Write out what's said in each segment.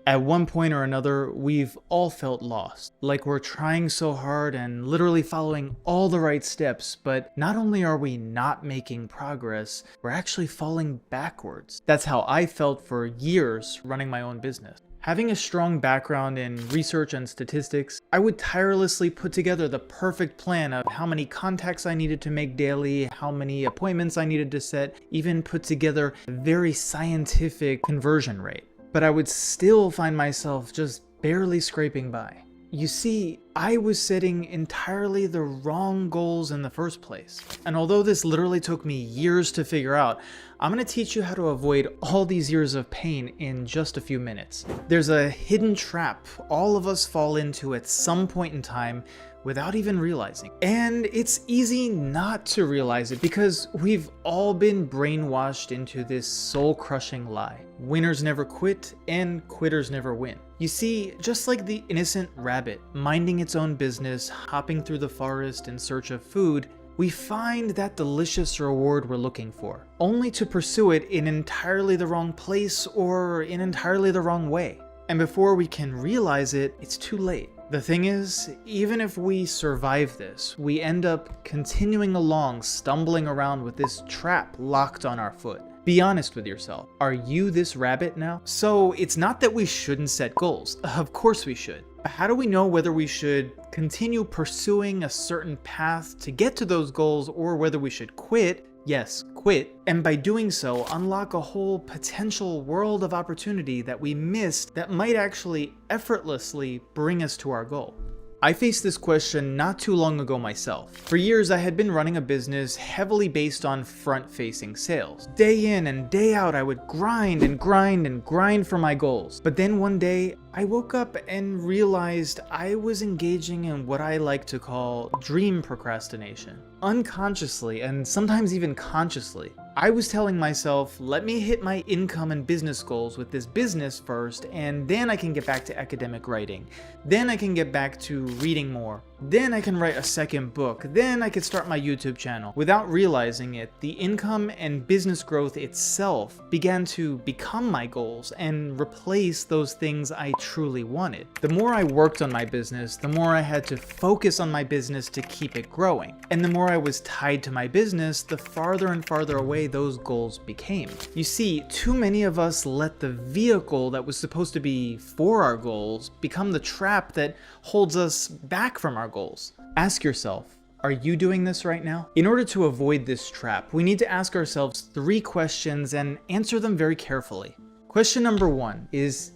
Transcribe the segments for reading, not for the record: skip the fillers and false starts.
At one point or another, we've all felt lost. Like we're trying so hard and literally following all the right steps, but not only are we not making progress, we're actually falling backwards. That's how I felt for years running my own business. Having a strong background in research and statistics, I would tirelessly put together the perfect plan of how many contacts I needed to make daily, how many appointments I needed to set, even put together a very scientific conversion rate. But I would still find myself just barely scraping by. You see, I was setting entirely the wrong goals in the first place. And although this literally took me years to figure out, I'm going to teach you how to avoid all these years of pain in just a few minutes. There's a hidden trap all of us fall into at some point in time without even realizing. And it's easy not to realize it because we've all been brainwashed into this soul-crushing lie. Winners never quit and quitters never win. You see, just like the innocent rabbit minding its own business, hopping through the forest in search of food, we find that delicious reward we're looking for, only to pursue it in entirely the wrong place or in entirely the wrong way. And before we can realize it, it's too late. The thing is, even if we survive this, we end up continuing along, stumbling around with this trap locked on our foot. Be honest with yourself. Are you this rabbit now? So it's not that we shouldn't set goals. Of course we should. But how do we know whether we should continue pursuing a certain path to get to those goals or whether we should quit? Yes, quit. And by doing so, unlock a whole potential world of opportunity that we missed that might actually effortlessly bring us to our goal. I faced this question not too long ago myself. For years, I had been running a business heavily based on front-facing sales. Day in and day out, I would grind and grind and grind for my goals. But then one day, I woke up and realized I was engaging in what I like to call dream procrastination. Unconsciously, and sometimes even consciously, I was telling myself, let me hit my income and business goals with this business first, and then I can get back to academic writing. Then I can get back to reading more. Then I can write a second book. Then I could start my YouTube channel. Without realizing it, the income and business growth itself began to become my goals and replace those things I truly wanted. The more I worked on my business, the more I had to focus on my business to keep it growing. And the more I was tied to my business, the farther and farther away those goals became. You see, too many of us let the vehicle that was supposed to be for our goals become the trap that holds us back from our goals. Ask yourself, are you doing this right now? In order to avoid this trap, we need to ask ourselves 3 questions and answer them very carefully. Question number 1 is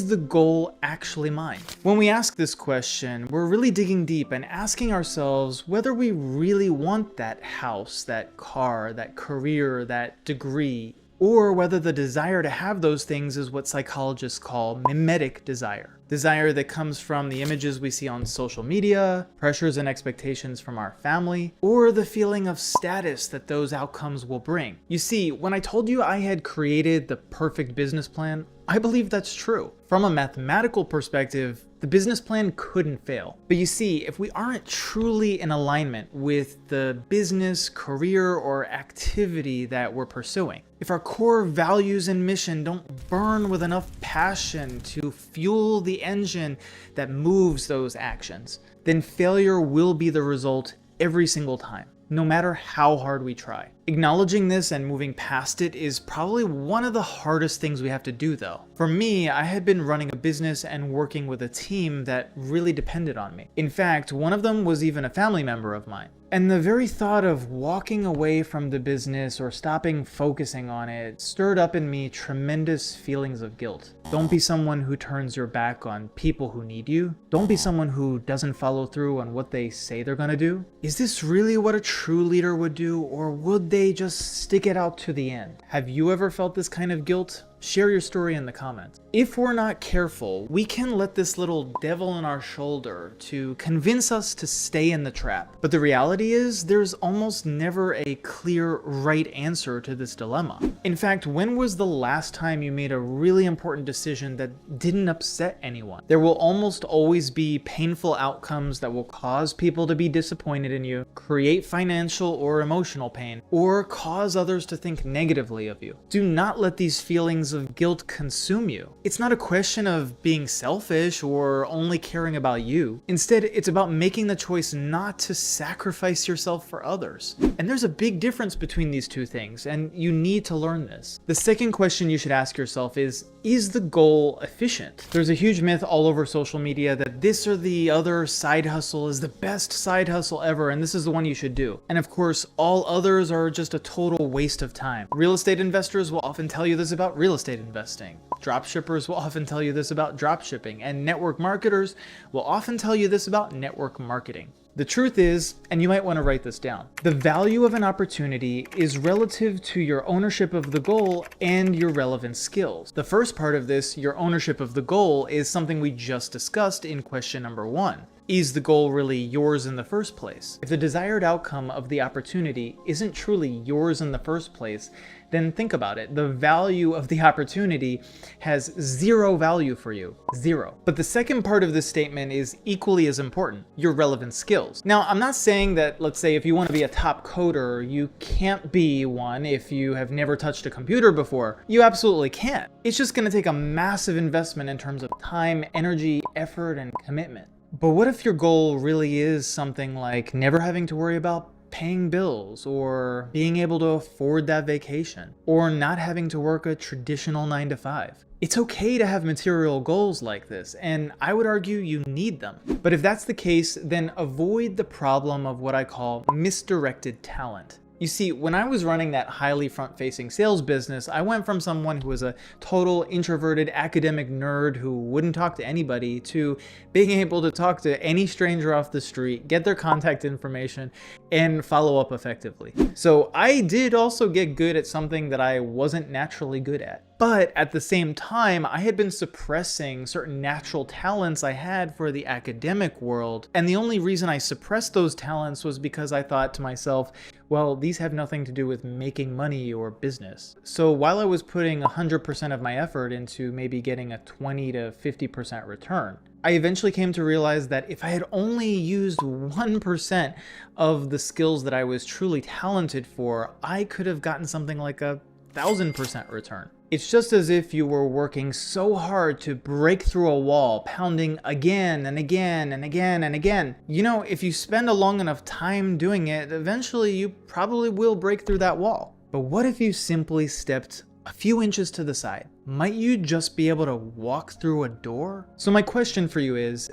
the goal actually mine? When we ask this question, we're really digging deep and asking ourselves whether we really want that house, that car, that career, that degree, or whether the desire to have those things is what psychologists call mimetic desire. Desire that comes from the images we see on social media, pressures and expectations from our family, or the feeling of status that those outcomes will bring. You see, when I told you I had created the perfect business plan, I believe that's true. From a mathematical perspective, the business plan couldn't fail. But you see, if we aren't truly in alignment with the business, career, or activity that we're pursuing, if our core values and mission don't burn with enough passion to fuel the engine that moves those actions, then failure will be the result every single time, no matter how hard we try. Acknowledging this and moving past it is probably one of the hardest things we have to do though. For me, I had been running a business and working with a team that really depended on me. In fact, one of them was even a family member of mine. And the very thought of walking away from the business or stopping focusing on it stirred up in me tremendous feelings of guilt. Don't be someone who turns your back on people who need you. Don't be someone who doesn't follow through on what they say they're gonna do. Is this really what a true leader would do, or would they just stick it out to the end? Have you ever felt this kind of guilt? Share your story in the comments. If we're not careful, we can let this little devil on our shoulder to convince us to stay in the trap. But the reality is, there's almost never a clear right answer to this dilemma. In fact, when was the last time you made a really important decision that didn't upset anyone? There will almost always be painful outcomes that will cause people to be disappointed in you, create financial or emotional pain, or cause others to think negatively of you. Do not let these feelings of guilt consume you. It's not a question of being selfish or only caring about you. Instead, it's about making the choice not to sacrifice yourself for others. And there's a big difference between these two things, and you need to learn this. The second question you should ask yourself is the goal efficient? There's a huge myth all over social media that this or the other side hustle is the best side hustle ever, and this is the one you should do. And of course, all others are just a total waste of time. Real estate investors will often tell you this about real estate investing. Dropshippers will often tell you this about dropshipping, and network marketers will often tell you this about network marketing. The truth is, and you might want to write this down, the value of an opportunity is relative to your ownership of the goal and your relevant skills. The first part of this, your ownership of the goal, is something we just discussed in question number 1. Is the goal really yours in the first place? If the desired outcome of the opportunity isn't truly yours in the first place, then think about it. The value of the opportunity has zero value for you. Zero. But the second part of this statement is equally as important, your relevant skills. Now, I'm not saying that, let's say, if you want to be a top coder, you can't be one if you have never touched a computer before. You absolutely can't. It's just going to take a massive investment in terms of time, energy, effort, and commitment. But what if your goal really is something like never having to worry about paying bills, or being able to afford that vacation, or not having to work a traditional 9-to-5? It's okay to have material goals like this, and I would argue you need them. But if that's the case, then avoid the problem of what I call misdirected talent. You see, when I was running that highly front-facing sales business, I went from someone who was a total introverted academic nerd who wouldn't talk to anybody to being able to talk to any stranger off the street, get their contact information, and follow up effectively. So I did also get good at something that I wasn't naturally good at. But at the same time, I had been suppressing certain natural talents I had for the academic world. And the only reason I suppressed those talents was because I thought to myself, well, these have nothing to do with making money or business. So while I was putting 100% of my effort into maybe getting a 20 to 50% return, I eventually came to realize that if I had only used 1% of the skills that I was truly talented for, I could have gotten something like a 1,000% return. It's just as if you were working so hard to break through a wall, pounding again and again and again and again. You know, if you spend a long enough time doing it, eventually you probably will break through that wall. But what if you simply stepped a few inches to the side? Might you just be able to walk through a door? So my question for you is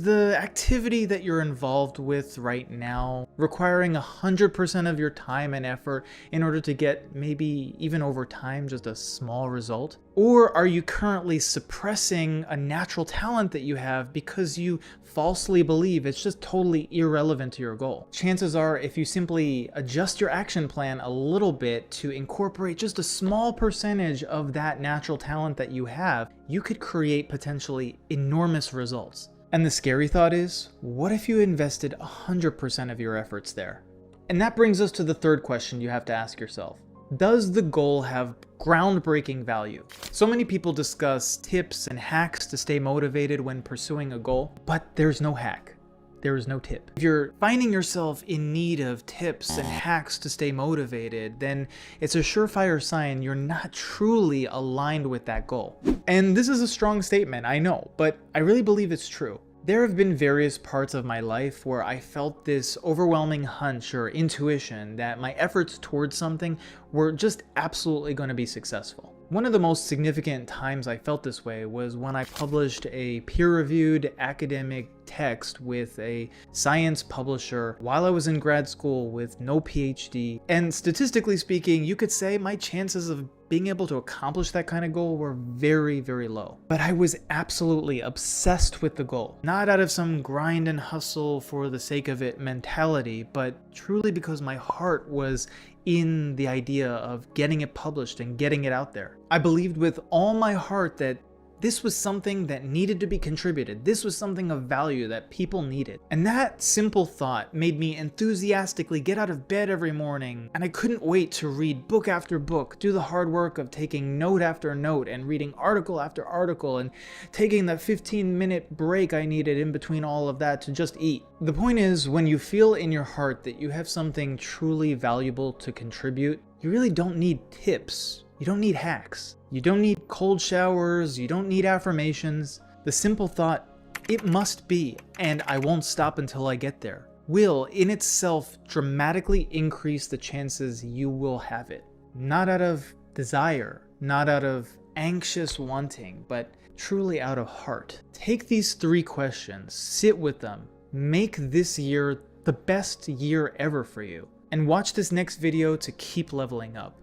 the activity that you're involved with right now requiring 100% of your time and effort in order to get maybe even over time just a small result? Or are you currently suppressing a natural talent that you have because you falsely believe it's just totally irrelevant to your goal? Chances are, if you simply adjust your action plan a little bit to incorporate just a small percentage of that natural talent that you have, you could create potentially enormous results. And the scary thought is, what if you invested 100% of your efforts there? And that brings us to the third question you have to ask yourself. Does the goal have groundbreaking value? So many people discuss tips and hacks to stay motivated when pursuing a goal, but there's no hack. There is no tip. If you're finding yourself in need of tips and hacks to stay motivated, then it's a surefire sign you're not truly aligned with that goal. And this is a strong statement, I know, but I really believe it's true. There have been various parts of my life where I felt this overwhelming hunch or intuition that my efforts towards something were just absolutely going to be successful. One of the most significant times I felt this way was when I published a peer-reviewed academic text with a science publisher while I was in grad school with no PhD. And statistically speaking, you could say my chances of being able to accomplish that kind of goal were very, very low. But I was absolutely obsessed with the goal. Not out of some grind and hustle for the sake of it mentality, but truly because my heart was in the idea of getting it published and getting it out there. I believed with all my heart that this was something that needed to be contributed. This was something of value that people needed. And that simple thought made me enthusiastically get out of bed every morning, and I couldn't wait to read book after book, do the hard work of taking note after note and reading article after article and taking that 15-minute break I needed in between all of that to just eat. The point is, when you feel in your heart that you have something truly valuable to contribute, you really don't need tips You don't need hacks. You don't need cold showers. You don't need affirmations. The simple thought, it must be, and I won't stop until I get there, will in itself dramatically increase the chances you will have it. Not out of desire, not out of anxious wanting, but truly out of heart. Take these 3 questions, sit with them, make this year the best year ever for you, and watch this next video to keep leveling up.